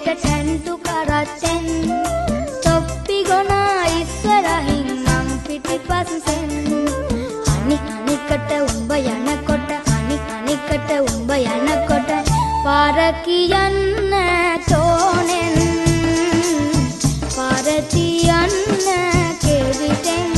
ඉස්කෝලෙට ටැන්ටු කරත්තෙන් තොප්පි ගොනා ඉස්සරහින් මං පිටිපස්සෙන් අනිකට උඹ යනකොට අනිකට උඹ යනකොට පාර කියන්න තෝනෙන් පාර තියන්න කෙවිතෙන්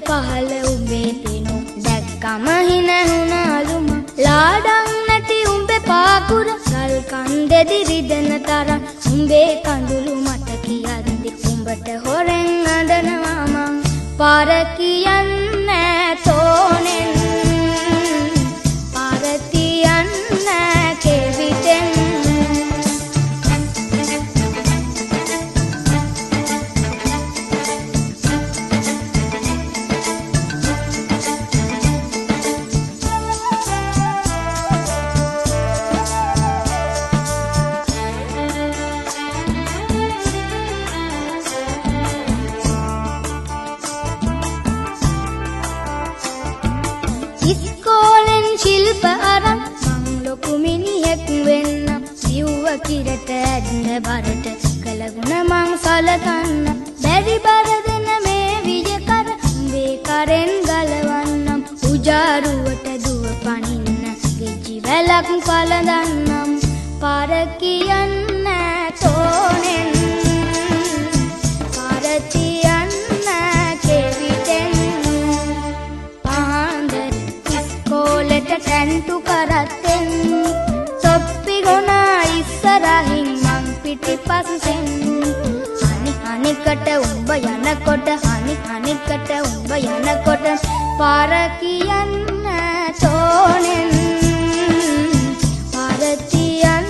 පහල උඹේ පිනු දැක්කම හිනහුණාලුම ලාඩම් නැති උඹේ පාකුර සල් කන්දෙදි රිදෙන තරම් උඹේ කඳුළු මට කියද්දි උඹට හොරෙන් අඬනවා මං පාර කියන්නේ තෝනෙන් පාර තියන්න කෙවිතෙන් ඉස්කෝලෙන් ශිල්ප අරන් මං ලොකු මිනිහෙක් වෙන්න සිව්ව කිරට ඇද්ද බරට කළගුණ මං සලකන්න බැරි බර දෙන මේ විජ කර උඹේ කරෙන් ගලවන්නම් උජාරුවට දුව පනින්න ගෙජි වැලක් පලදන්නම් පාර කියන්න තෝනෙන් පාර තියන්න කෙවිතෙන් ටැන්ටු කරත්තෙන් තොප්පි ගොනා ඉස්සරහින් මං පිටිපස්සෙන් අනිකට උඹ යනකොට අනිකට උඹ යනකොට පාර කියන්න තෝනෙන් පාර තියන්න